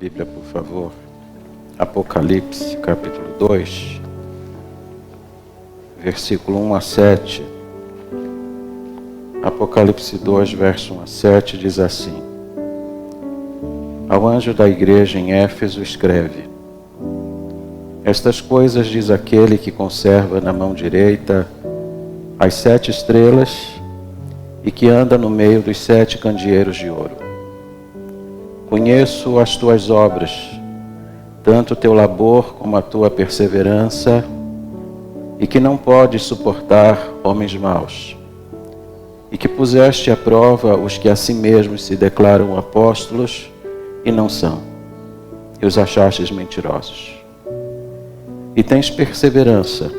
Bíblia, por favor. Apocalipse, capítulo 2, versículo 1 a 7. Apocalipse 2, verso 1 a 7, diz assim: Ao anjo da igreja em Éfeso escreve: Estas coisas diz aquele que conserva na mão direita as 7 estrelas e que anda no meio dos 7 candeeiros de ouro. Conheço as tuas obras, tanto o teu labor como a tua perseverança, e que não podes suportar homens maus, e que puseste à prova os que a si mesmos se declaram apóstolos e não são, e os achastes mentirosos. E tens perseverança,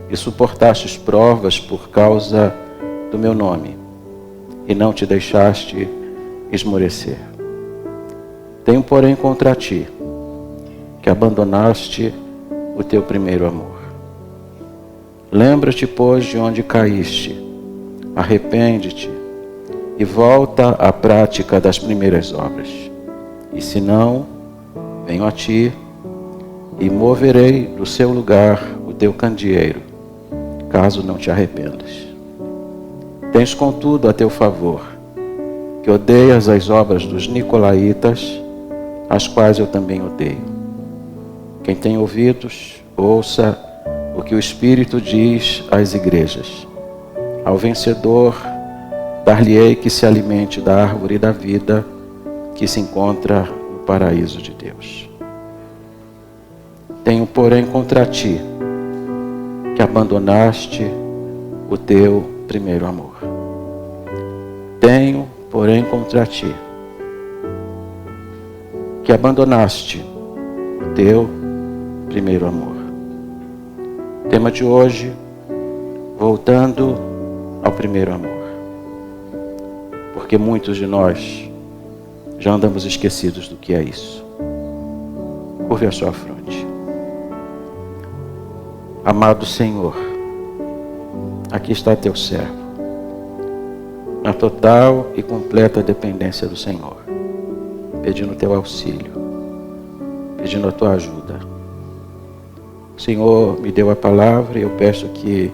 e suportastes provas por causa do meu nome, e não te deixaste esmorecer. Tenho, porém, contra ti, que abandonaste o teu primeiro amor. Lembra-te, pois, de onde caíste, arrepende-te e volta à prática das primeiras obras. E se não, venho a ti e moverei do seu lugar o teu candeeiro, caso não te arrependas. Tens, contudo, a teu favor, que odeias as obras dos nicolaítas, as quais eu também odeio. Quem tem ouvidos, ouça o que o Espírito diz às igrejas. Ao vencedor, dar-lhe-ei que se alimente da árvore da vida que se encontra no paraíso de Deus. Tenho, porém, contra ti, que abandonaste o teu primeiro amor. Tenho, porém, contra ti, que abandonaste o teu primeiro amor. Tema de hoje: voltando ao primeiro amor. Porque muitos de nós já andamos esquecidos do que é isso. Curve a sua fronte. Amado Senhor, aqui está teu servo, na total e completa dependência do Senhor, pedindo teu auxílio, pedindo a tua ajuda. O Senhor me deu a palavra e eu peço que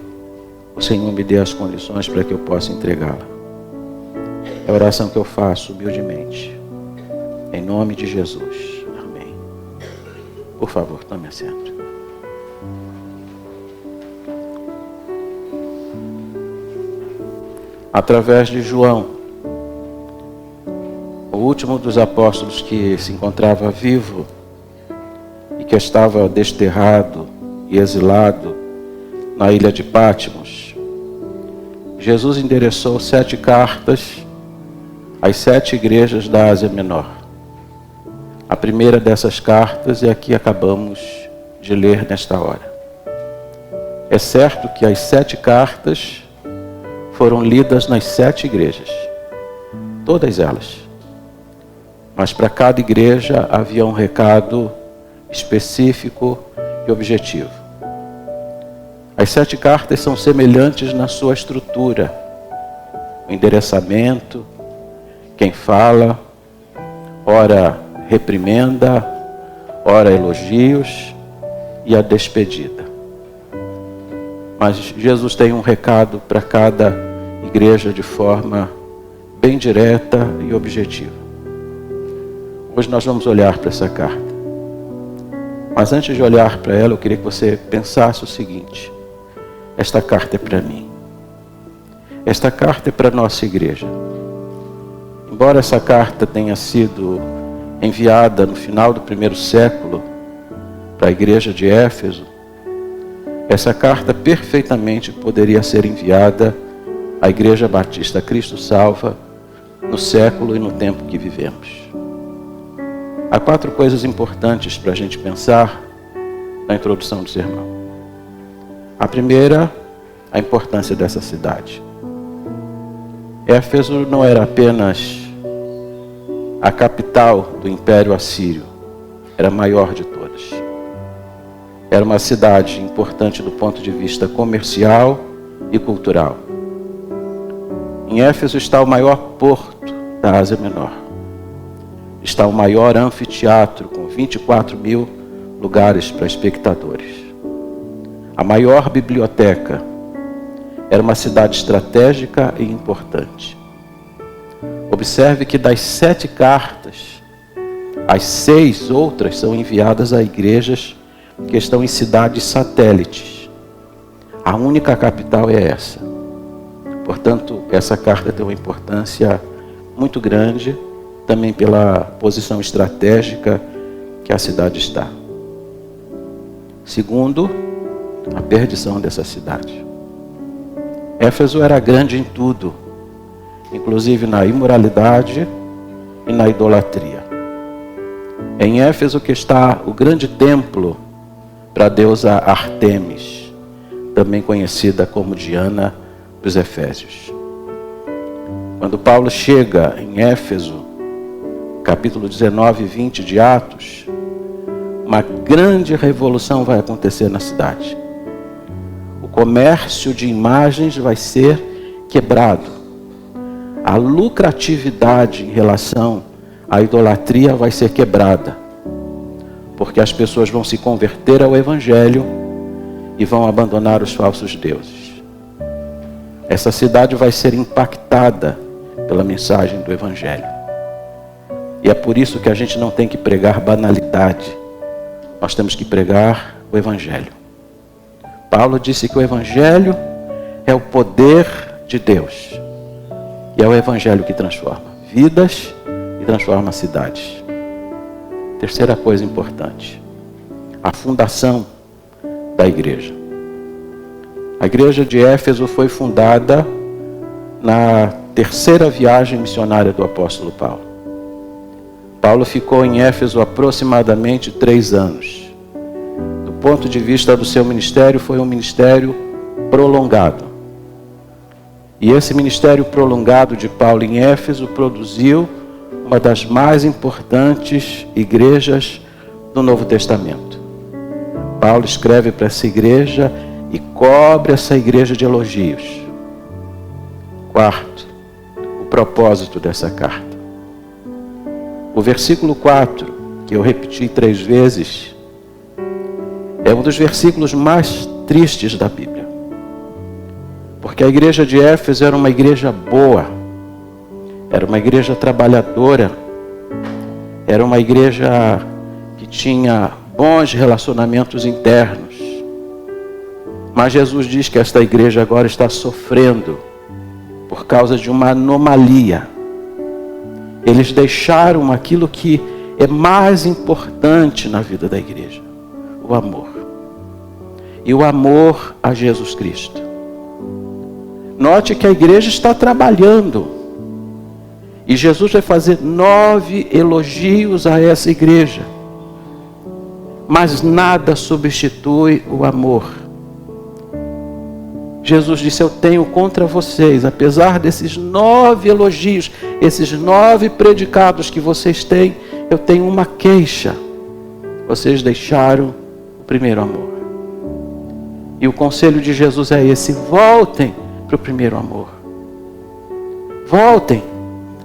o Senhor me dê as condições para que eu possa entregá-la. É a oração que eu faço humildemente, em nome de Jesus. Amém. Por favor, tome assento. Através de João, o último dos apóstolos que se encontrava vivo e que estava desterrado e exilado na ilha de Patmos, Jesus endereçou 7 cartas às 7 igrejas da Ásia Menor. A primeira dessas cartas é a que acabamos de ler nesta hora. É certo que as 7 cartas foram lidas nas 7 igrejas, todas elas. Mas para cada igreja havia um recado específico e objetivo. As 7 cartas são semelhantes na sua estrutura: o endereçamento, quem fala, ora reprimenda, ora elogios e a despedida. Mas Jesus tem um recado para cada igreja de forma bem direta e objetiva. Hoje nós vamos olhar para essa carta. Mas antes de olhar para ela, eu queria que você pensasse o seguinte: esta carta é para mim. Esta carta é para a nossa igreja. Embora essa carta tenha sido enviada no final do 1º século para a igreja de Éfeso, essa carta perfeitamente poderia ser enviada à Igreja Batista Cristo Salva no século e no tempo que vivemos. Há 4 coisas importantes para a gente pensar na introdução do sermão. A primeira, a importância dessa cidade. Éfeso não era apenas a capital do Império Assírio, era a maior de todas. Era uma cidade importante do ponto de vista comercial e cultural. Em Éfeso está o maior porto da Ásia Menor. está o maior anfiteatro com 24 mil lugares para espectadores. A maior biblioteca. Era uma cidade estratégica e importante. Observe que das 7 cartas, as 6 outras são enviadas a igrejas que estão em cidades satélites. A única capital é essa. Portanto, essa carta tem uma importância muito grande, também pela posição estratégica que a cidade está. Segundo, a perdição dessa cidade. Éfeso era grande em tudo, inclusive na imoralidade e na idolatria. É em Éfeso que está o grande templo para a deusa Artemis, também conhecida como Diana dos Efésios. Quando Paulo chega em Éfeso, capítulo 19 e 20 de Atos, uma grande revolução vai acontecer na cidade. O comércio de imagens vai ser quebrado. A lucratividade em relação à idolatria vai ser quebrada. Porque as pessoas vão se converter ao Evangelho e vão abandonar os falsos deuses. Essa cidade vai ser impactada pela mensagem do Evangelho. E é por isso que a gente não tem que pregar banalidade. Nós temos que pregar o Evangelho. Paulo disse que o Evangelho é o poder de Deus. E é o Evangelho que transforma vidas e transforma cidades. Terceira coisa importante. A fundação da igreja. A igreja de Éfeso foi fundada na terceira viagem missionária do apóstolo Paulo. Paulo ficou em Éfeso aproximadamente 3 anos. Do ponto de vista do seu ministério, foi um ministério prolongado. E esse ministério prolongado de Paulo em Éfeso produziu uma das mais importantes igrejas do Novo Testamento. Paulo escreve para essa igreja e cobre essa igreja de elogios. Quarto, o propósito dessa carta. O versículo 4, que eu repeti 3 vezes, é um dos versículos mais tristes da Bíblia. Porque a igreja de Éfeso era uma igreja boa, era uma igreja trabalhadora, era uma igreja que tinha bons relacionamentos internos. Mas Jesus diz que esta igreja agora está sofrendo por causa de uma anomalia. Eles deixaram aquilo que é mais importante na vida da igreja: o amor. E o amor a Jesus Cristo. Note que a igreja está trabalhando. E Jesus vai fazer 9 elogios a essa igreja. Mas nada substitui o amor. Jesus disse: eu tenho contra vocês, apesar desses 9 elogios, esses 9 predicados que vocês têm, eu tenho uma queixa. Vocês deixaram o primeiro amor. E o conselho de Jesus é esse: voltem para o primeiro amor. Voltem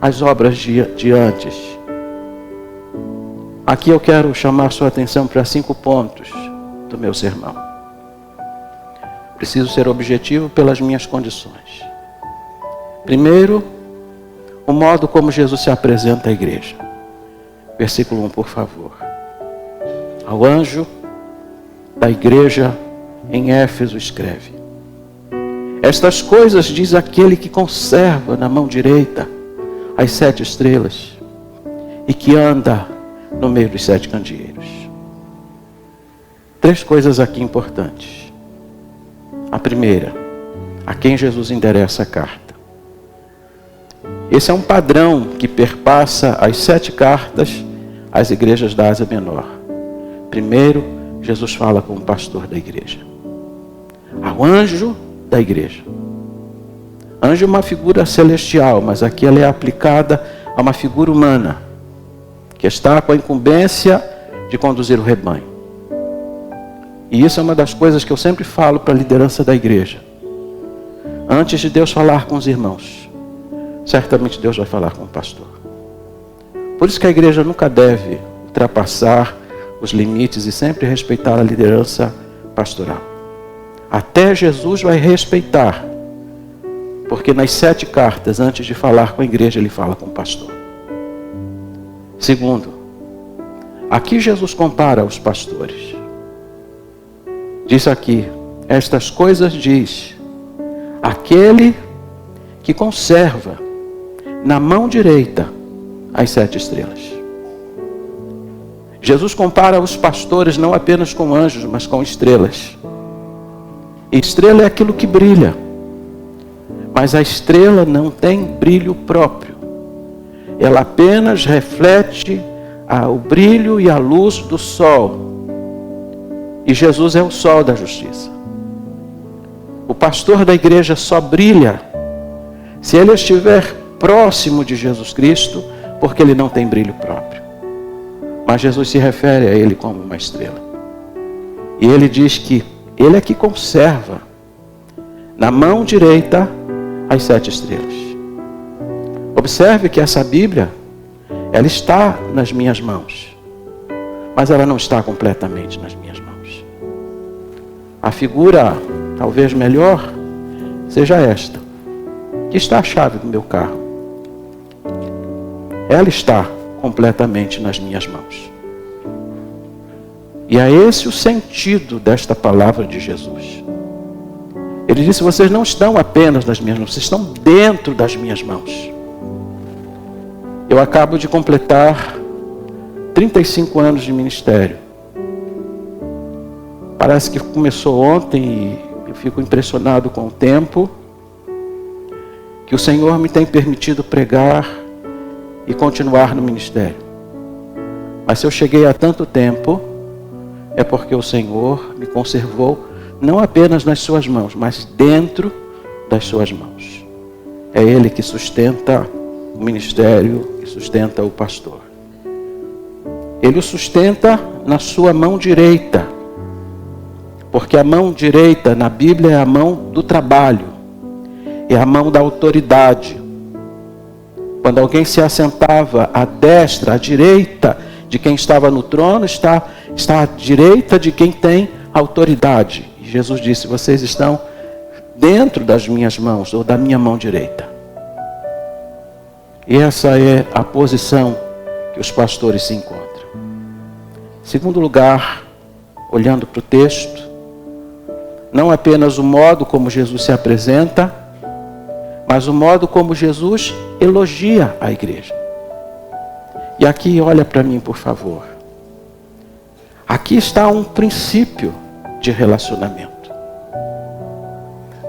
às obras de antes. Aqui eu quero chamar sua atenção para 5 pontos do meu sermão. Preciso ser objetivo pelas minhas condições. Primeiro, o modo como Jesus se apresenta à igreja. Versículo 1, por favor. Ao anjo da igreja em Éfeso escreve: estas coisas diz aquele que conserva na mão direita as 7 estrelas e que anda no meio dos 7 candeeiros. 3 coisas aqui importantes. A primeira, a quem Jesus endereça a carta. Esse é um padrão que perpassa as 7 cartas às igrejas da Ásia Menor. Primeiro, Jesus fala com o pastor da igreja. Ao anjo da igreja. Anjo é uma figura celestial, mas aqui ela é aplicada a uma figura humana, que está com a incumbência de conduzir o rebanho. E isso é uma das coisas que eu sempre falo para a liderança da igreja. Antes de Deus falar com os irmãos, certamente Deus vai falar com o pastor. Por isso que a igreja nunca deve ultrapassar os limites e sempre respeitar a liderança pastoral. Até Jesus vai respeitar, porque nas 7 cartas, antes de falar com a igreja, ele fala com o pastor. Segundo, aqui Jesus compara os pastores. Diz aqui, estas coisas diz aquele que conserva na mão direita as 7 estrelas. Jesus compara os pastores não apenas com anjos, mas com estrelas. Estrela é aquilo que brilha, mas a estrela não tem brilho próprio. Ela apenas reflete o brilho e a luz do sol. E Jesus é o sol da justiça. O pastor da igreja só brilha se ele estiver próximo de Jesus Cristo, porque ele não tem brilho próprio. Mas Jesus se refere a ele como uma estrela. E ele diz que ele é que conserva na mão direita as 7 estrelas. Observe que essa Bíblia, ela está nas minhas mãos, mas ela não está completamente nas minhas mãos. A figura, talvez melhor, seja esta. Aqui está a chave do meu carro. Ela está completamente nas minhas mãos. E é esse o sentido desta palavra de Jesus. Ele disse, vocês não estão apenas nas minhas mãos, vocês estão dentro das minhas mãos. Eu acabo de completar 35 anos de ministério. Parece que começou ontem e eu fico impressionado com o tempo que o Senhor me tem permitido pregar e continuar no ministério. Mas se eu cheguei há tanto tempo, é porque o Senhor me conservou não apenas nas suas mãos, mas dentro das suas mãos. É Ele que sustenta o ministério e sustenta o pastor. Ele o sustenta na sua mão direita, porque a mão direita na Bíblia é a mão do trabalho, é a mão da autoridade. Quando alguém se assentava à destra, à direita de quem estava no trono, está à direita de quem tem autoridade. E Jesus disse, vocês estão dentro das minhas mãos, ou da minha mão direita. E essa é a posição que os pastores se encontram. Segundo lugar, olhando para o texto, não apenas o modo como Jesus se apresenta, mas o modo como Jesus elogia a igreja. E aqui, olha para mim, por favor. Aqui está um princípio de relacionamento.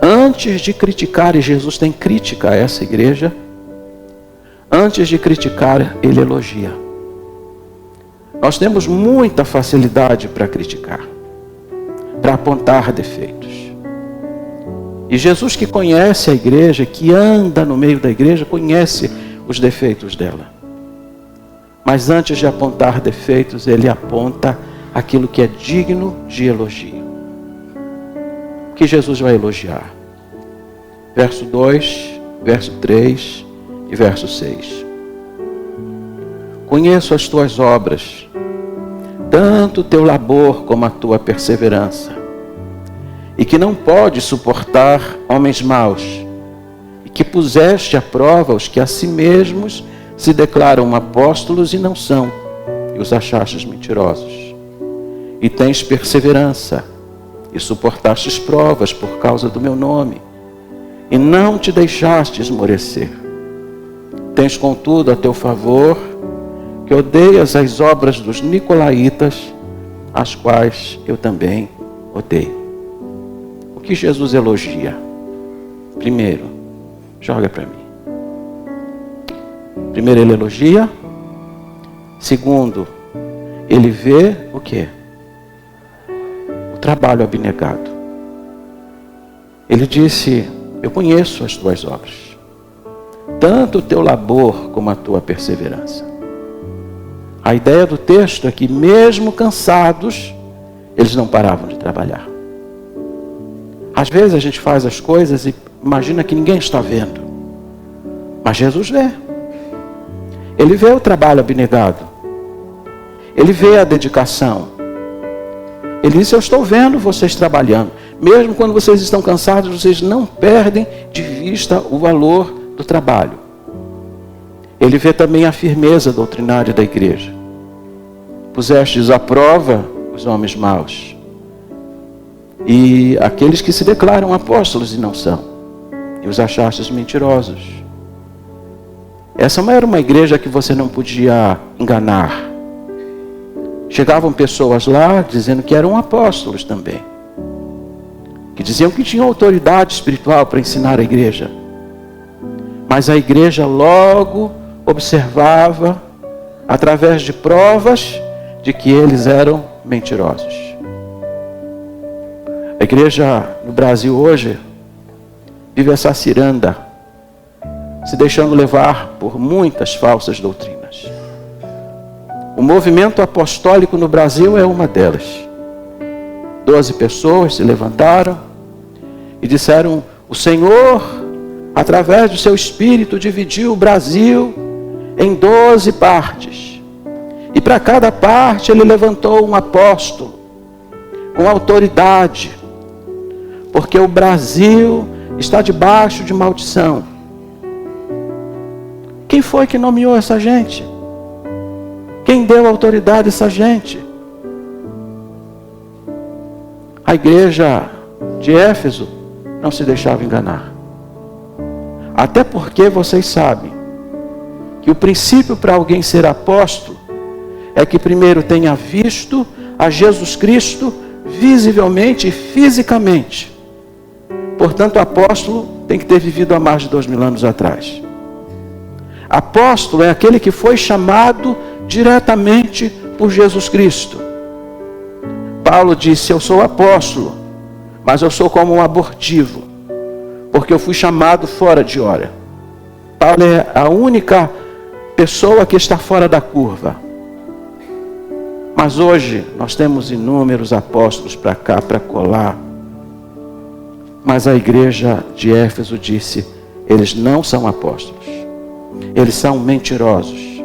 Antes de criticar, e Jesus tem crítica a essa igreja, antes de criticar, ele elogia. Nós temos muita facilidade para criticar, para apontar defeitos. E Jesus, que conhece a igreja, que anda no meio da igreja, conhece os defeitos dela. Mas antes de apontar defeitos, ele aponta aquilo que é digno de elogio. O que Jesus vai elogiar? Verso 2, verso 3 e verso 6. Conheço as tuas obras, tanto o teu labor como a tua perseverança, e que não podes suportar homens maus, e que puseste à prova os que a si mesmos se declaram apóstolos e não são, e os achastes mentirosos. E tens perseverança, e suportastes provas por causa do meu nome, e não te deixaste esmorecer. Tens contudo a teu favor, que odeias as obras dos nicolaítas, as quais eu também odeio. O que Jesus elogia? Primeiro, joga para mim. Primeiro, ele elogia. Segundo, ele vê o quê? O trabalho abnegado. Ele disse, eu conheço as tuas obras, tanto o teu labor como a tua perseverança. A ideia do texto é que mesmo cansados, eles não paravam de trabalhar. Às vezes a gente faz as coisas e imagina que ninguém está vendo. Mas Jesus vê. Ele vê o trabalho abnegado. Ele vê a dedicação. Ele diz: eu estou vendo vocês trabalhando. Mesmo quando vocês estão cansados, vocês não perdem de vista o valor do trabalho. Ele vê também a firmeza doutrinária da igreja. Pusestes à prova os homens maus e aqueles que se declaram apóstolos e não são, e os achastes mentirosos. Essa não era uma igreja que você não podia enganar. Chegavam pessoas lá dizendo que eram apóstolos também, que diziam que tinham autoridade espiritual para ensinar a igreja. Mas a igreja logo observava, através de provas, de que eles eram mentirosos. A igreja no Brasil hoje vive essa ciranda, se deixando levar por muitas falsas doutrinas. O movimento apostólico no Brasil é uma delas. 12 pessoas se levantaram e disseram: o Senhor, através do seu Espírito, dividiu o Brasil em 12 partes. E para cada parte ele levantou um apóstolo com autoridade, porque o Brasil está debaixo de maldição. Quem foi que nomeou essa gente? Quem deu autoridade a essa gente? A igreja de Éfeso não se deixava enganar. Até porque vocês sabem que o princípio para alguém ser apóstolo é que primeiro tenha visto a Jesus Cristo visivelmente e fisicamente. Portanto, o apóstolo tem que ter vivido há mais de 2000 anos atrás. Apóstolo é aquele que foi chamado diretamente por Jesus Cristo. Paulo disse: eu sou apóstolo, mas eu sou como um abortivo, porque eu fui chamado fora de hora. Paulo é a única pessoa que está fora da curva. Mas hoje nós temos inúmeros apóstolos para cá, para colar. Mas a igreja de Éfeso disse: eles não são apóstolos, eles são mentirosos.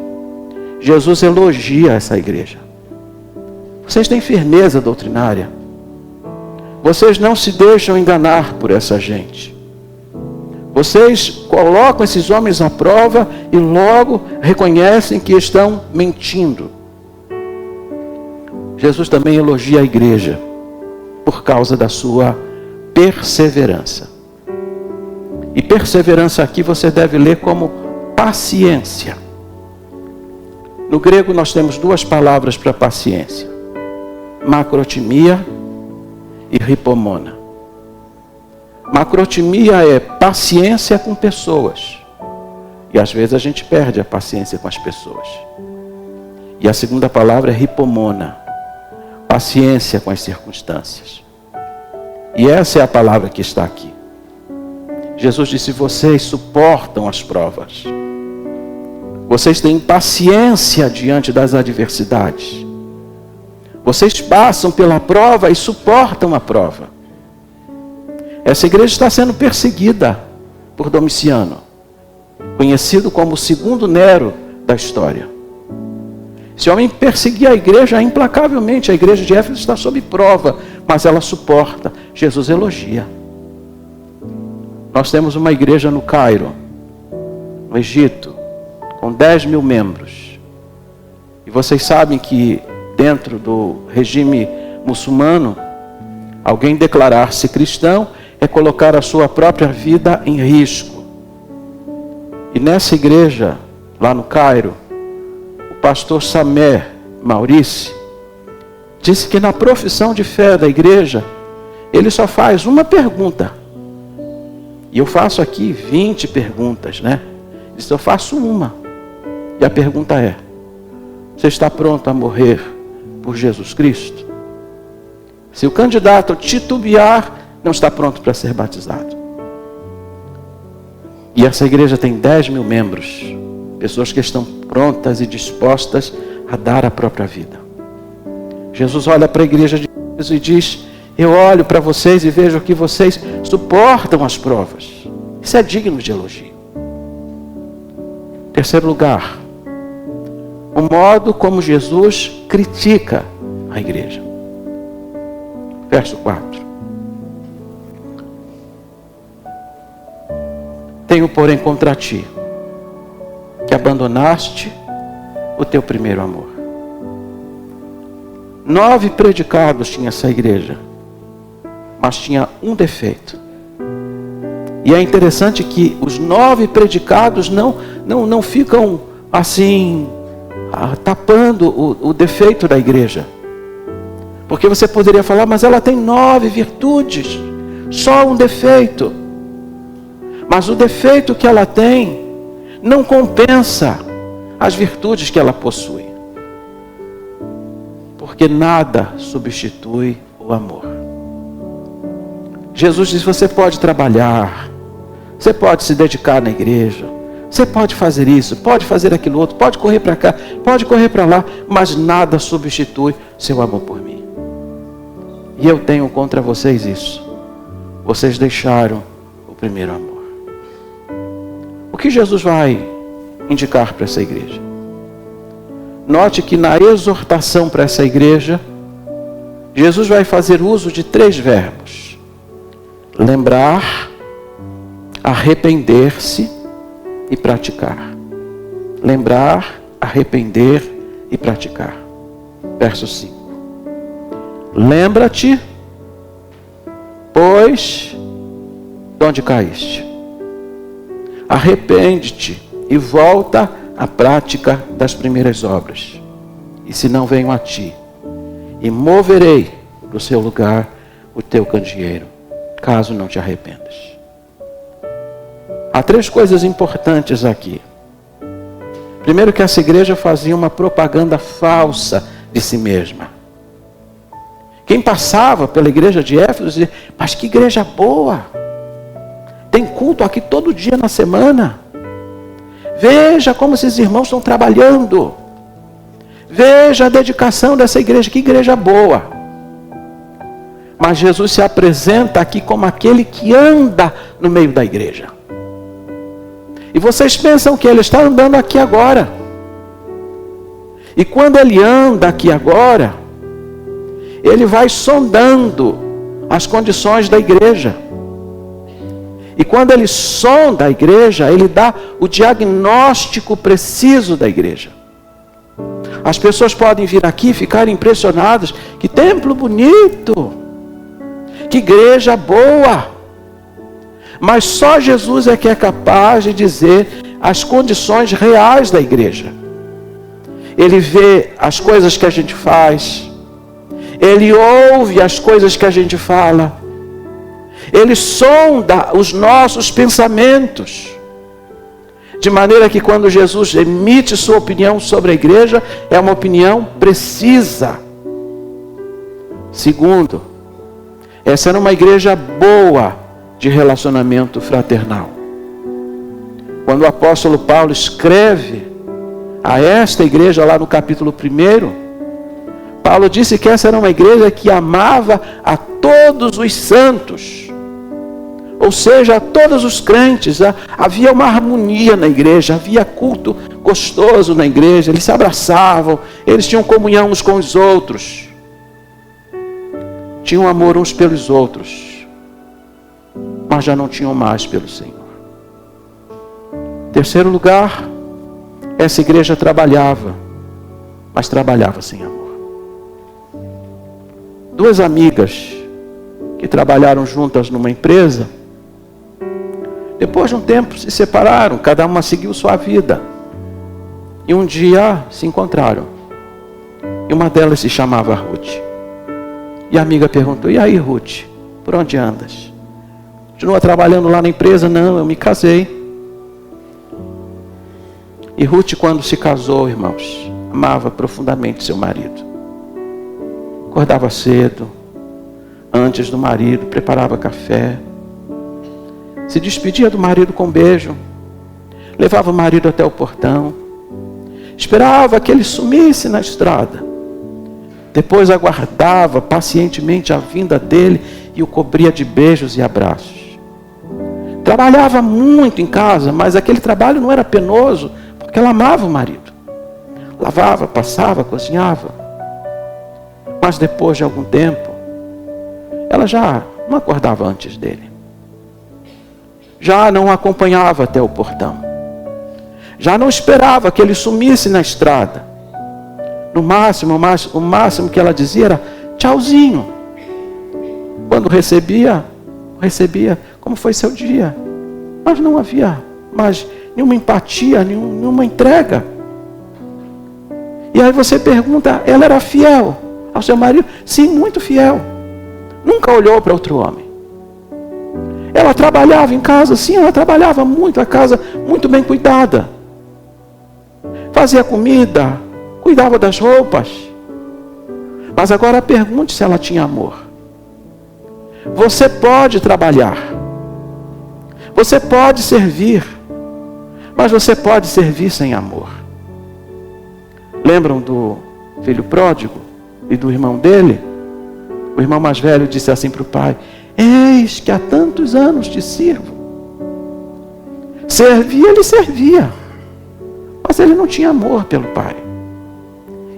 Jesus elogia essa igreja. Vocês têm firmeza doutrinária. Vocês não se deixam enganar por essa gente. Vocês colocam esses homens à prova e logo reconhecem que estão mentindo. Jesus também elogia a igreja por causa da sua perseverança. E perseverança aqui você deve ler como paciência. No grego nós temos duas palavras para paciência: macrotimia e ripomona. Macrotimia é paciência com pessoas. E às vezes a gente perde a paciência com as pessoas. E a segunda palavra é ripomona, paciência com as circunstâncias. E essa é a palavra que está aqui. Jesus disse: vocês suportam as provas. Vocês têm paciência diante das adversidades. Vocês passam pela prova e suportam a prova. Essa igreja está sendo perseguida por Domiciano, conhecido como o segundo Nero da história. Esse homem perseguia a igreja implacavelmente. A igreja de Éfeso está sob prova, mas ela suporta. Jesus elogia. Nós temos uma igreja no Cairo, no Egito, com 10.000 membros. E vocês sabem que dentro do regime muçulmano, alguém declarar-se cristão é colocar a sua própria vida em risco. E nessa igreja, lá no Cairo, o pastor Samer Maurice disse que na profissão de fé da igreja, ele só faz uma pergunta. E eu faço aqui 20 perguntas, né? Ele disse: eu faço uma. E a pergunta é: você está pronto a morrer por Jesus Cristo? Se o candidato titubear, não está pronto para ser batizado. E essa igreja tem 10.000 membros, pessoas que estão prontas e dispostas a dar a própria vida. Jesus olha para a igreja de Jesus e diz: eu olho para vocês e vejo que vocês suportam as provas. Isso é digno de elogio. Terceiro lugar, o modo como Jesus critica a igreja. Verso 4. Tenho, porém, contra ti, que abandonaste o teu primeiro amor. 9 predicados tinha essa igreja, mas tinha um defeito. E é interessante que os 9 predicados não ficam assim, tapando o defeito da igreja. Porque você poderia falar, mas ela tem 9 virtudes, só um defeito. Mas o defeito que ela tem não compensa as virtudes que ela possui. Porque nada substitui o amor. Jesus diz, você pode trabalhar, você pode se dedicar na igreja, você pode fazer isso, pode fazer aquilo outro, pode correr para cá, pode correr para lá, mas nada substitui seu amor por mim. E eu tenho contra vocês isso. Vocês deixaram o primeiro amor. O que Jesus vai indicar para essa igreja? Note que na exortação para essa igreja, Jesus vai fazer uso de 3 verbos: lembrar, arrepender-se e praticar. Lembrar, arrepender e praticar. Verso 5. Lembra-te, pois, de onde caíste. Arrepende-te e volta à prática das primeiras obras. E se não venho a ti, e moverei do seu lugar o teu candeeiro, caso não te arrependas. Há 3 coisas importantes aqui. Primeiro, que essa igreja fazia uma propaganda falsa de si mesma. Quem passava pela igreja de Éfeso dizia, mas que igreja boa! Tem culto aqui todo dia na semana. Veja como esses irmãos estão trabalhando. Veja a dedicação dessa igreja, que igreja boa. Mas Jesus se apresenta aqui como aquele que anda no meio da igreja. E vocês pensam que ele está andando aqui agora. E quando ele anda aqui agora, ele vai sondando as condições da igreja. E quando ele sonda a igreja, ele dá o diagnóstico preciso da igreja. As pessoas podem vir aqui e ficar impressionadas. Que templo bonito! Que igreja boa! Mas só Jesus é que é capaz de dizer as condições reais da igreja. Ele vê as coisas que a gente faz. Ele ouve as coisas que a gente fala. Ele sonda os nossos pensamentos. De maneira que quando Jesus emite sua opinião sobre a igreja, é uma opinião precisa. Segundo, essa era uma igreja boa de relacionamento fraternal. Quando o apóstolo Paulo escreve a esta igreja lá no capítulo 1, Paulo disse que essa era uma igreja que amava a todos os santos. Ou seja, a todos os crentes. Havia uma harmonia na igreja, havia culto gostoso na igreja, eles se abraçavam, eles tinham comunhão uns com os outros. Tinham amor uns pelos outros, mas já não tinham mais pelo Senhor. Terceiro lugar, essa igreja trabalhava, mas trabalhava sem amor. 2 amigas que trabalharam juntas numa empresa, depois de um tempo se separaram, cada uma seguiu sua vida. E um dia se encontraram. E uma delas se chamava Ruth. E a amiga perguntou, e aí Ruth, por onde andas? Continua trabalhando lá na empresa? Não, eu me casei. E Ruth, quando se casou, irmãos, amava profundamente seu marido. Acordava cedo, antes do marido, preparava café. Se despedia do marido com um beijo. Levava o marido até o portão. Esperava que ele sumisse na estrada. Depois aguardava pacientemente a vinda dele e o cobria de beijos e abraços. Trabalhava muito em casa, mas aquele trabalho não era penoso, porque ela amava o marido. lavava, passava, cozinhava. Mas depois de algum tempo, ela já não acordava antes dele. Já não acompanhava até o portão. Já não esperava que ele sumisse na estrada. No máximo, o máximo que ela dizia era tchauzinho. Quando recebia, como foi seu dia? Mas não havia mais nenhuma empatia, nenhuma entrega. E aí você pergunta, ela era fiel ao seu marido? Sim, muito fiel. Nunca olhou para outro homem. Ela trabalhava em casa? Sim, ela trabalhava muito, a casa muito bem cuidada. Fazia comida, cuidava das roupas. Mas agora pergunte se ela tinha amor. Você pode trabalhar. Você pode servir. Mas você pode servir sem amor. Lembram do filho pródigo e do irmão dele? O irmão mais velho disse assim para o pai: eis que há tantos anos te sirvo. Servia, ele servia. Mas ele não tinha amor pelo pai.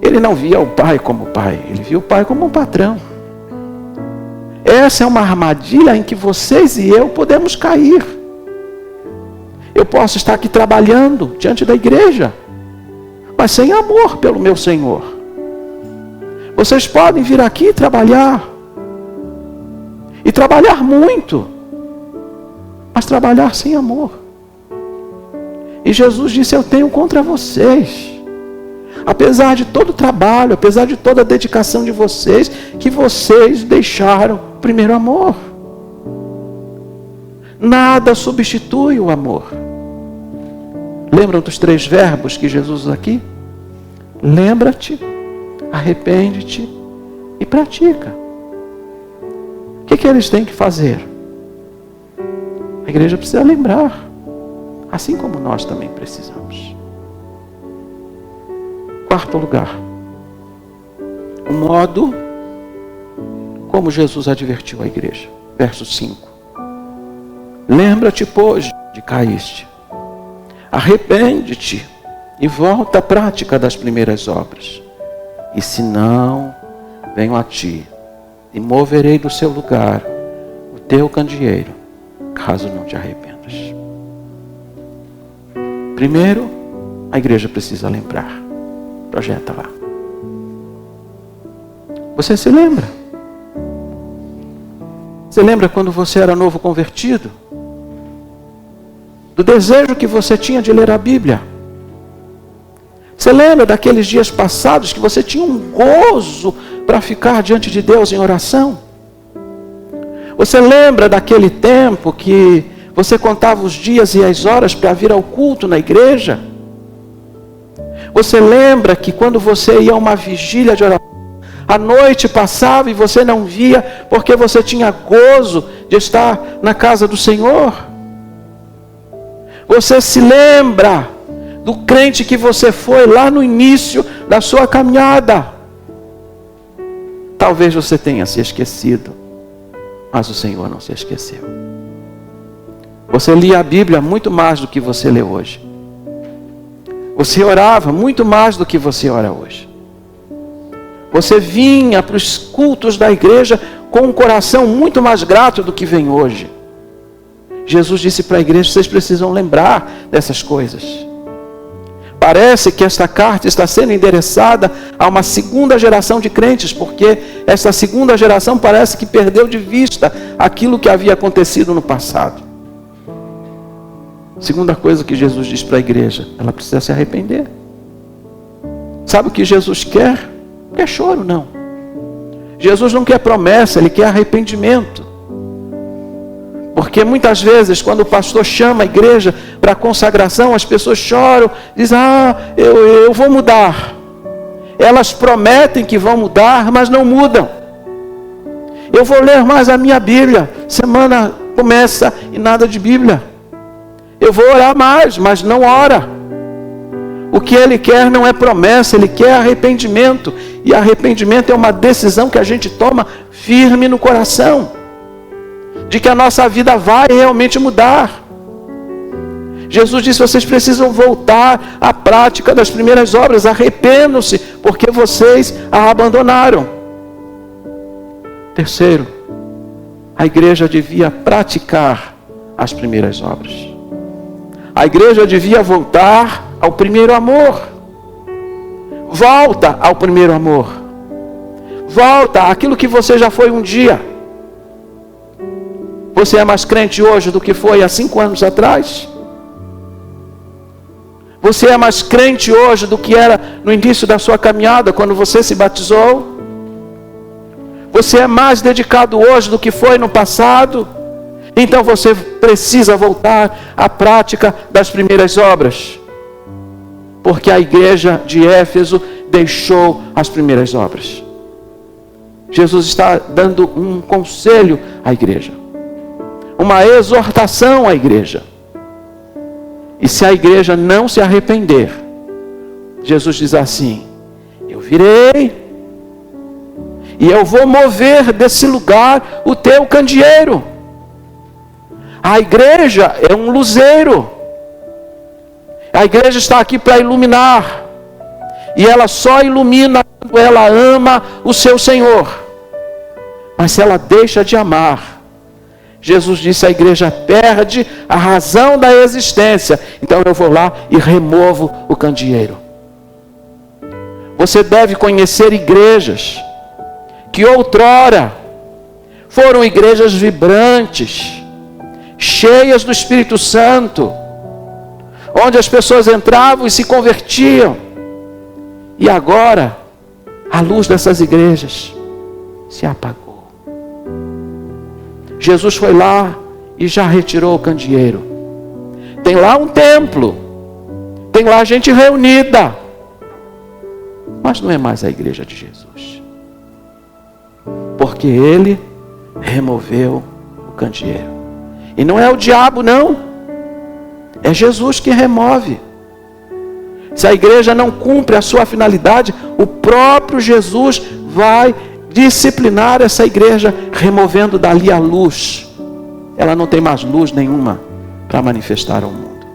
Ele não via o pai como pai. Ele via o pai como um patrão. Essa é uma armadilha em que vocês e eu podemos cair. Eu posso estar aqui trabalhando diante da igreja, mas sem amor pelo meu Senhor. Vocês podem vir aqui trabalhar, e trabalhar muito, mas trabalhar sem amor. E Jesus disse: eu tenho contra vocês, apesar de todo o trabalho, apesar de toda a dedicação de vocês, que vocês deixaram o primeiro amor. Nada substitui o amor. Lembram dos 3 verbos que Jesus usa aqui? Lembra-te, arrepende-te e pratica. O que eles têm que fazer? A igreja precisa lembrar, assim como nós também precisamos. 4º lugar, o modo como Jesus advertiu a igreja. Verso 5. Lembra-te, pois, de caíste. Arrepende-te e volta à prática das primeiras obras. E se não, venho a ti e moverei do seu lugar o teu candeeiro, caso não te arrependas. Primeiro, a igreja precisa lembrar. Projeta lá. Você se lembra? Você lembra quando você era novo convertido? Do desejo que você tinha de ler a Bíblia? Você lembra daqueles dias passados que você tinha um gozo para ficar diante de Deus em oração? Você lembra daquele tempo que você contava os dias e as horas para vir ao culto na igreja? Você lembra que quando você ia a uma vigília de oração, a noite passava e você não via porque você tinha gozo de estar na casa do Senhor? Você se lembra do crente que você foi lá no início da sua caminhada? Talvez você tenha se esquecido, mas o Senhor não se esqueceu. Você lia a Bíblia muito mais do que você lê hoje. Você orava muito mais do que você ora hoje. Você vinha para os cultos da igreja com um coração muito mais grato do que vem hoje. Jesus disse para a igreja: vocês precisam lembrar dessas coisas. Parece que esta carta está sendo endereçada a uma segunda geração de crentes, porque esta segunda geração parece que perdeu de vista aquilo que havia acontecido no passado. Segunda coisa que Jesus diz para a igreja: ela precisa se arrepender. Sabe o que Jesus quer? Não quer choro, não. Jesus não quer promessa, ele quer arrependimento. Porque muitas vezes, quando o pastor chama a igreja para a consagração, as pessoas choram, dizem: eu vou mudar. Elas prometem que vão mudar, mas não mudam. Eu vou ler mais a minha Bíblia. Semana começa e nada de Bíblia. Eu vou orar mais, mas não ora. O que ele quer não é promessa, ele quer arrependimento. E arrependimento é uma decisão que a gente toma firme no coração, de que a nossa vida vai realmente mudar. Jesus disse: vocês precisam voltar à prática das primeiras obras. Arrependam-se, porque vocês a abandonaram. Terceiro, a igreja devia praticar as primeiras obras. A igreja devia voltar ao primeiro amor. Volta ao primeiro amor. Volta àquilo que você já foi um dia. Você é mais crente hoje do que foi há 5 anos atrás? Você é mais crente hoje do que era no início da sua caminhada, quando você se batizou? Você é mais dedicado hoje do que foi no passado? Então você precisa voltar à prática das primeiras obras. Porque a igreja de Éfeso deixou as primeiras obras. Jesus está dando um conselho à igreja. Uma exortação à igreja. E se a igreja não se arrepender, Jesus diz assim: eu virei e eu vou mover desse lugar o teu candeeiro. A igreja é um luzeiro. A igreja está aqui para iluminar. E ela só ilumina quando ela ama o seu Senhor. Mas se ela deixa de amar, Jesus disse: a igreja perde a razão da existência. Então eu vou lá e removo o candeeiro. Você deve conhecer igrejas que outrora foram igrejas vibrantes, cheias do Espírito Santo, onde as pessoas entravam e se convertiam. E agora, a luz dessas igrejas se apagou. Jesus foi lá e já retirou o candeeiro. Tem lá um templo, tem lá gente reunida, mas não é mais a igreja de Jesus, porque Ele removeu o candeeiro. E não é o diabo, não, é Jesus que remove. Se a igreja não cumpre a sua finalidade, o próprio Jesus vai disciplinar essa igreja, removendo dali a luz. Ela não tem mais luz nenhuma para manifestar ao mundo.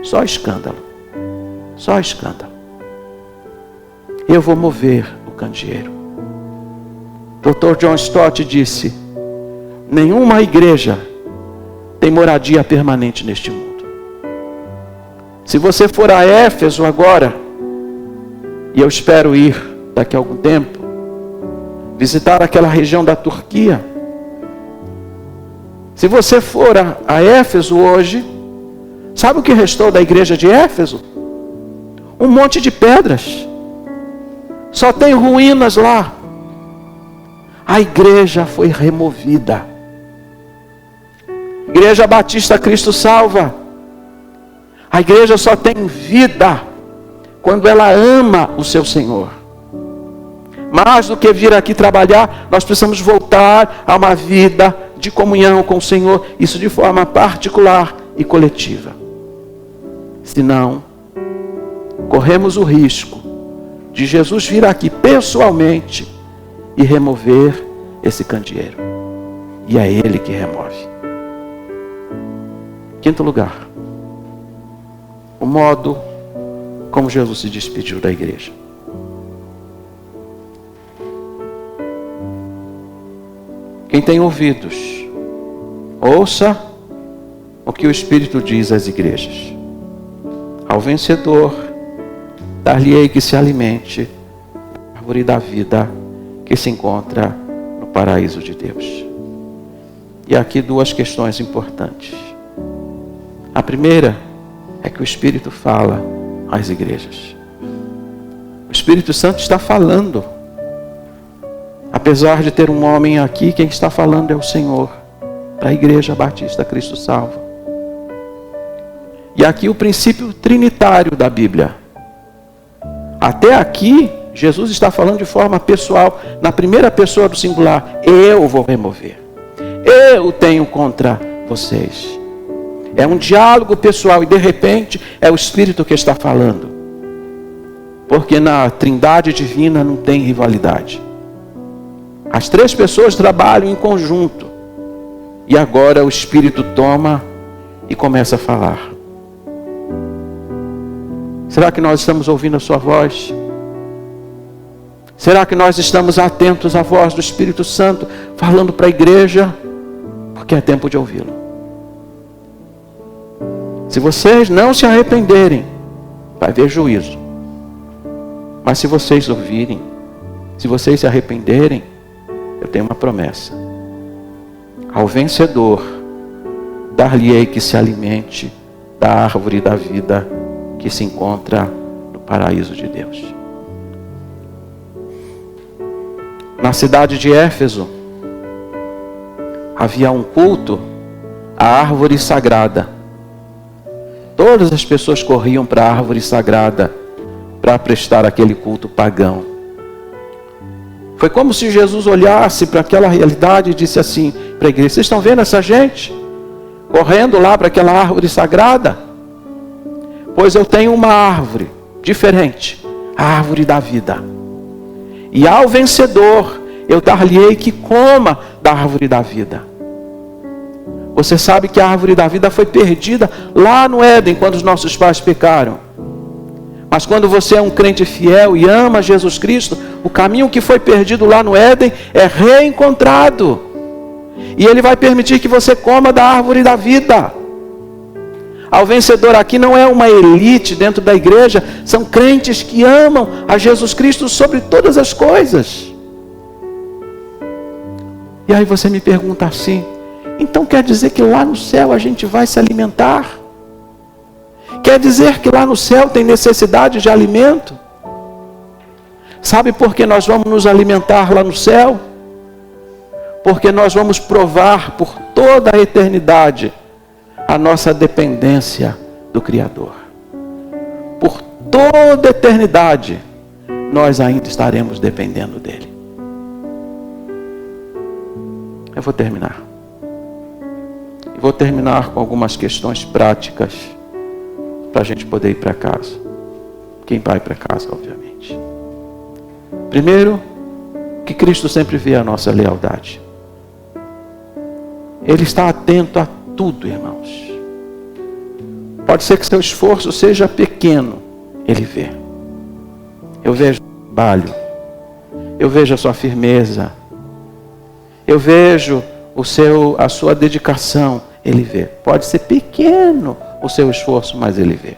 Só escândalo. Só escândalo. Eu vou mover o candeeiro. Dr. John Stott disse: nenhuma igreja tem moradia permanente neste mundo. Se você for a Éfeso agora, e eu espero ir daqui a algum tempo, visitar aquela região da Turquia. Se você for a Éfeso hoje, sabe o que restou da igreja de Éfeso? Um monte de pedras. Só tem ruínas lá. A igreja foi removida. Igreja Batista Cristo Salva. A igreja só tem vida quando ela ama o seu Senhor. Mais do que vir aqui trabalhar, nós precisamos voltar a uma vida de comunhão com o Senhor. Isso de forma particular e coletiva. Senão, corremos o risco de Jesus vir aqui pessoalmente e remover esse candeeiro. E é Ele que remove. Quinto lugar, o modo como Jesus se despediu da igreja. Quem tem ouvidos, ouça o que o Espírito diz às igrejas. Ao vencedor, dar-lhe-ei que se alimente da árvore da vida que se encontra no paraíso de Deus. E aqui 2 questões importantes. A primeira é que o Espírito fala às igrejas. O Espírito Santo está falando. Apesar de ter um homem aqui, quem está falando é o Senhor, para a Igreja Batista Cristo Salva. E aqui o princípio trinitário da Bíblia. Até aqui, Jesus está falando de forma pessoal, na primeira pessoa do singular. Eu vou remover. Eu tenho contra vocês. É um diálogo pessoal e de repente é o Espírito que está falando. Porque na Trindade Divina não tem rivalidade. As 3 pessoas trabalham em conjunto. E agora o Espírito toma e começa a falar. Será que nós estamos ouvindo a sua voz? Será que nós estamos atentos à voz do Espírito Santo falando para a igreja? Porque é tempo de ouvi-lo. Se vocês não se arrependerem, vai haver juízo. Mas se vocês ouvirem, se vocês se arrependerem, eu tenho uma promessa. Ao vencedor, dar-lhe-ei que se alimente da árvore da vida que se encontra no paraíso de Deus. Na cidade de Éfeso, havia um culto à árvore sagrada. Todas as pessoas corriam para a árvore sagrada para prestar aquele culto pagão. Foi como se Jesus olhasse para aquela realidade e disse assim para a igreja: vocês estão vendo essa gente correndo lá para aquela árvore sagrada? Pois eu tenho uma árvore diferente, a árvore da vida. E ao vencedor eu dar-lhe-ei que coma da árvore da vida. Você sabe que a árvore da vida foi perdida lá no Éden, quando os nossos pais pecaram. Mas quando você é um crente fiel e ama Jesus Cristo, o caminho que foi perdido lá no Éden é reencontrado. E Ele vai permitir que você coma da árvore da vida. Ao vencedor aqui não é uma elite dentro da igreja, são crentes que amam a Jesus Cristo sobre todas as coisas. E aí você me pergunta assim: então quer dizer que lá no céu a gente vai se alimentar? Quer dizer que lá no céu tem necessidade de alimento? Sabe por que nós vamos nos alimentar lá no céu? Porque nós vamos provar por toda a eternidade a nossa dependência do Criador. Por toda a eternidade nós ainda estaremos dependendo dele. Eu vou terminar. E vou terminar com algumas questões práticas para a gente poder ir para casa. Quem vai para casa, obviamente. Primeiro, que Cristo sempre vê a nossa lealdade. Ele está atento a tudo, irmãos. Pode ser que seu esforço seja pequeno, Ele vê. Eu vejo o trabalho, eu vejo a sua firmeza, eu vejo a sua dedicação, Ele vê. Pode ser pequeno o seu esforço, mas Ele vê.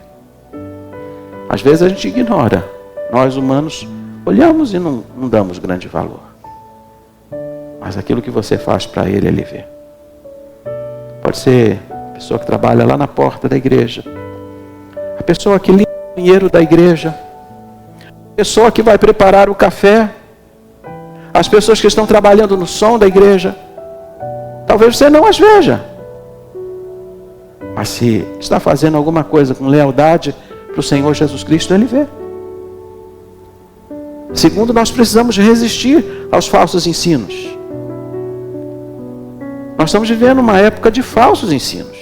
Às vezes a gente ignora. Nós humanos olhamos e não damos grande valor. Mas aquilo que você faz para Ele, Ele vê. Pode ser a pessoa que trabalha lá na porta da igreja, a pessoa que limpa o banheiro da igreja, a pessoa que vai preparar o café, as pessoas que estão trabalhando no som da igreja. Talvez você não as veja, mas se está fazendo alguma coisa com lealdade para o Senhor Jesus Cristo, Ele vê. Segundo, nós precisamos resistir aos falsos ensinos. Nós estamos vivendo uma época de falsos ensinos.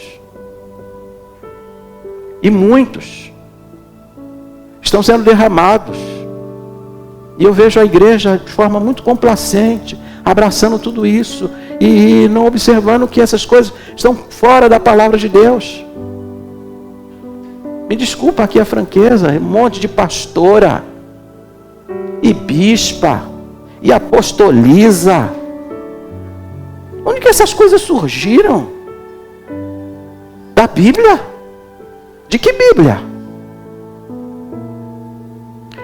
E muitos estão sendo derramados. E eu vejo a igreja de forma muito complacente, abraçando tudo isso e não observando que essas coisas estão fora da palavra de Deus. Me desculpa aqui a franqueza, um monte de pastora e bispa e apostoliza. Onde que essas coisas surgiram? Da Bíblia? De que Bíblia?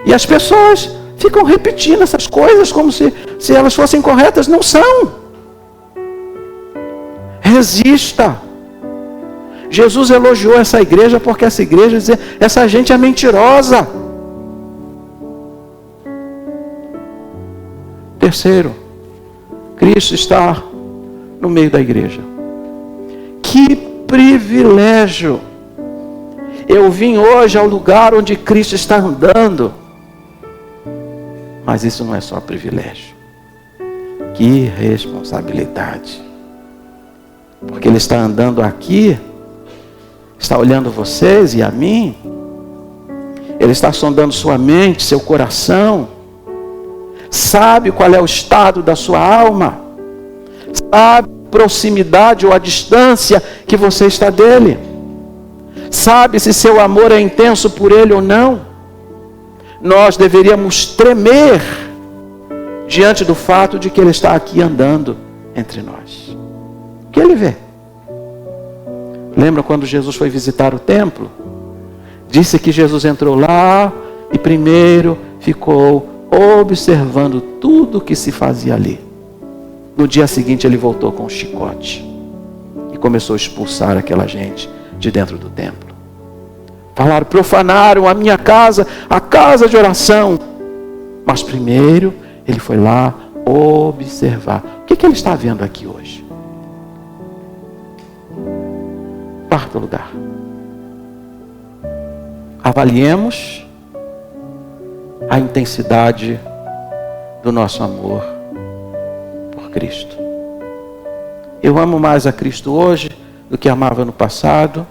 E as pessoas ficam repetindo essas coisas como se elas fossem corretas. Não são. Resista. Jesus elogiou essa igreja porque essa igreja dizia: essa gente é mentirosa. Terceiro, Cristo está no meio da igreja. Que privilégio! Eu vim hoje ao lugar onde Cristo está andando. Mas isso não é só privilégio. Que responsabilidade. Porque Ele está andando aqui, está olhando vocês e a mim. Ele está sondando sua mente, seu coração. Sabe qual é o estado da sua alma. Sabe a proximidade ou a distância que você está dele. sabe se seu amor é intenso por Ele ou não, nós deveríamos tremer diante do fato de que Ele está aqui andando entre nós. O que Ele vê? Lembra quando Jesus foi visitar o templo? Disse que Jesus entrou lá e primeiro ficou observando tudo o que se fazia ali. No dia seguinte ele voltou com um chicote e começou a expulsar aquela gente de dentro do templo. Falaram: profanaram a minha casa, a casa de oração. Mas primeiro ele foi lá observar. O que ele está vendo aqui hoje? Quarto lugar. Avaliemos a intensidade do nosso amor por Cristo. Eu amo mais a Cristo hoje do que amava no passado.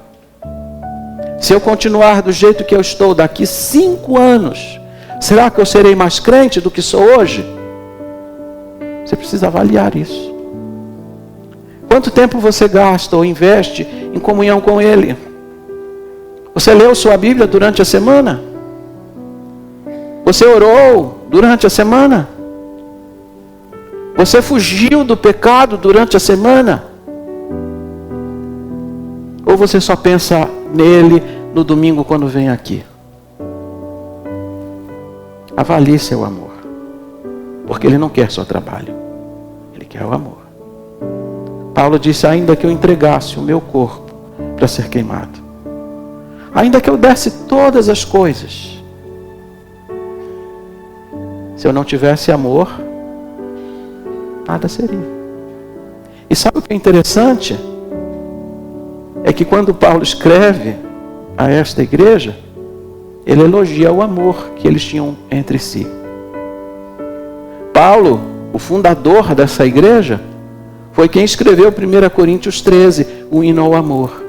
Se eu continuar do jeito que eu estou daqui 5 anos, será que eu serei mais crente do que sou hoje? Você precisa avaliar isso. Quanto tempo você gasta ou investe em comunhão com Ele? Você leu sua Bíblia durante a semana? Você orou durante a semana? Você fugiu do pecado durante a semana? Ou você só pensa nele no domingo quando vem aqui? Avalie seu amor. Porque Ele não quer só trabalho. Ele quer o amor. Paulo disse: ainda que eu entregasse o meu corpo para ser queimado, ainda que eu desse todas as coisas, se eu não tivesse amor, nada seria. E sabe o que é interessante? É que quando Paulo escreve a esta igreja, ele elogia o amor que eles tinham entre si. Paulo, o fundador dessa igreja, foi quem escreveu 1 Coríntios 13, o hino ao amor.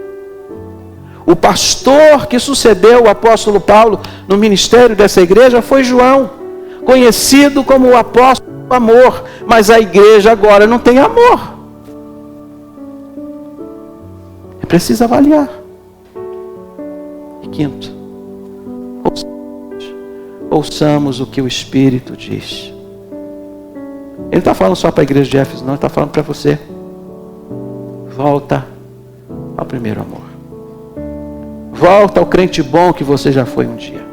O pastor que sucedeu o apóstolo Paulo no ministério dessa igreja foi João, conhecido como o apóstolo do amor. Mas a igreja agora não tem amor. É preciso avaliar. E quinto, ouçamos o que o Espírito diz. Ele não está falando só para a igreja de Éfeso, não. Ele está falando para você. Volta ao primeiro amor. Volta ao crente bom que você já foi um dia.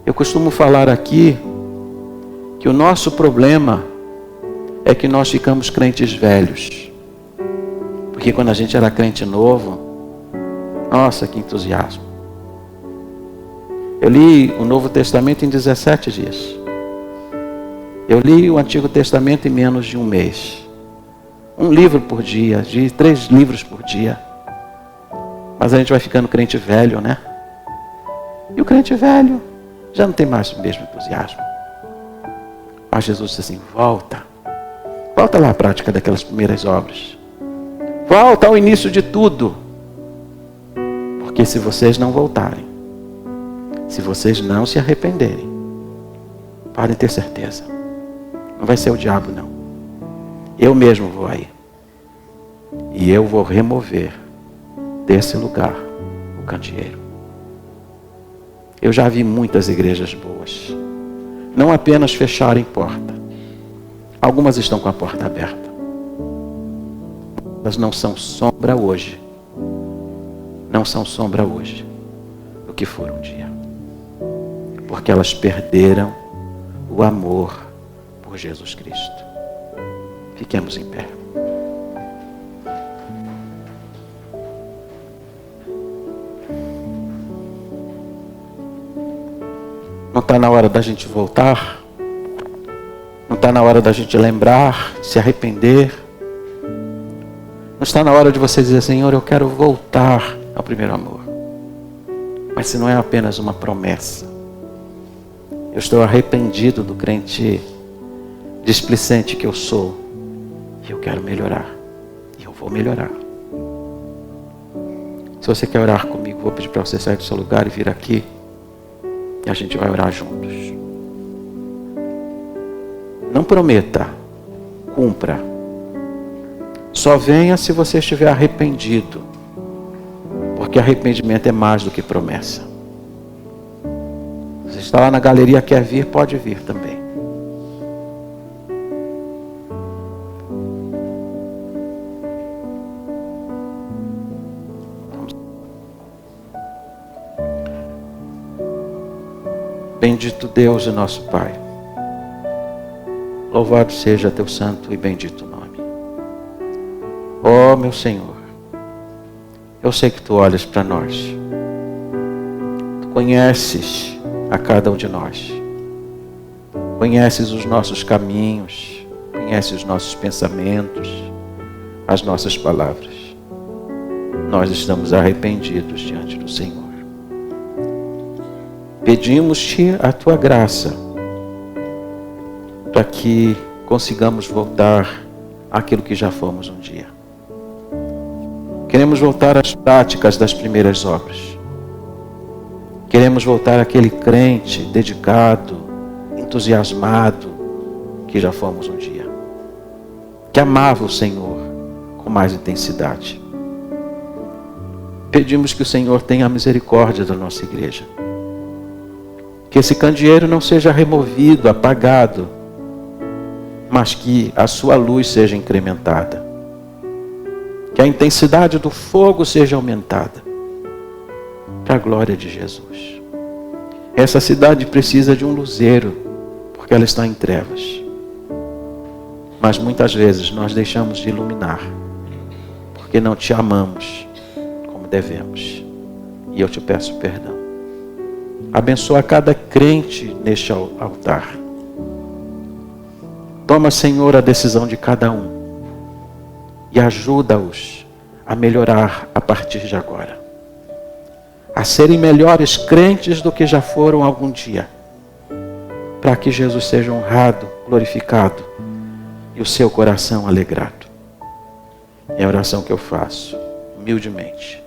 Eu costumo falar aqui que o nosso problema é que nós ficamos crentes velhos. Porque quando a gente era crente novo, nossa, que entusiasmo. Eu li o Novo Testamento em 17 dias. Eu li o Antigo Testamento em menos de um mês. 1 livro por dia, 3 livros por dia. Mas a gente vai ficando crente velho, né? E o crente velho já não tem mais o mesmo entusiasmo. Mas Jesus disse assim: volta. Volta lá à prática daquelas primeiras obras. Volta ao início de tudo. Porque se vocês não voltarem, se vocês não se arrependerem, podem ter certeza, não vai ser o diabo não. Eu mesmo vou aí. E eu vou remover desse lugar o candeeiro. Eu já vi muitas igrejas boas não apenas fecharem porta. Algumas estão com a porta aberta. Elas não são sombra hoje. Não são sombra hoje do que foram um dia. Porque elas perderam o amor por Jesus Cristo. Fiquemos em pé. Não está na hora da gente voltar? Não está na hora da gente lembrar, se arrepender? Não está na hora de você dizer: Senhor, eu quero voltar ao primeiro amor. Mas se não é apenas uma promessa, eu estou arrependido do crente displicente que eu sou. E eu quero melhorar. E eu vou melhorar. Se você quer orar comigo, vou pedir para você sair do seu lugar e vir aqui. E a gente vai orar juntos. Não prometa, cumpra. Só venha se você estiver arrependido. Porque arrependimento é mais do que promessa. Você está lá na galeria, quer vir, pode vir também. Bendito Deus e nosso Pai. Louvado seja teu santo e bendito nome. Ó meu Senhor, eu sei que tu olhas para nós. Tu conheces a cada um de nós. Conheces os nossos caminhos, conheces os nossos pensamentos, as nossas palavras. Nós estamos arrependidos diante do Senhor. Pedimos-te a tua graça para que consigamos voltar àquilo que já fomos um dia. Queremos voltar às práticas das primeiras obras. Queremos voltar àquele crente dedicado, entusiasmado que já fomos um dia. Que amava o Senhor com mais intensidade. Pedimos que o Senhor tenha misericórdia da nossa igreja. Que esse candeeiro não seja removido, apagado, mas que a sua luz seja incrementada. Que a intensidade do fogo seja aumentada. Para a glória de Jesus. Essa cidade precisa de um luzeiro, porque ela está em trevas. Mas muitas vezes nós deixamos de iluminar, porque não te amamos como devemos. E eu te peço perdão. Abençoa cada crente neste altar. Toma, Senhor, a decisão de cada um. E ajuda-os a melhorar a partir de agora. A serem melhores crentes do que já foram algum dia. Para que Jesus seja honrado, glorificado e o seu coração alegrado. É a oração que eu faço, humildemente,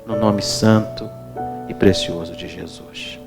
no nome santo e precioso de Jesus.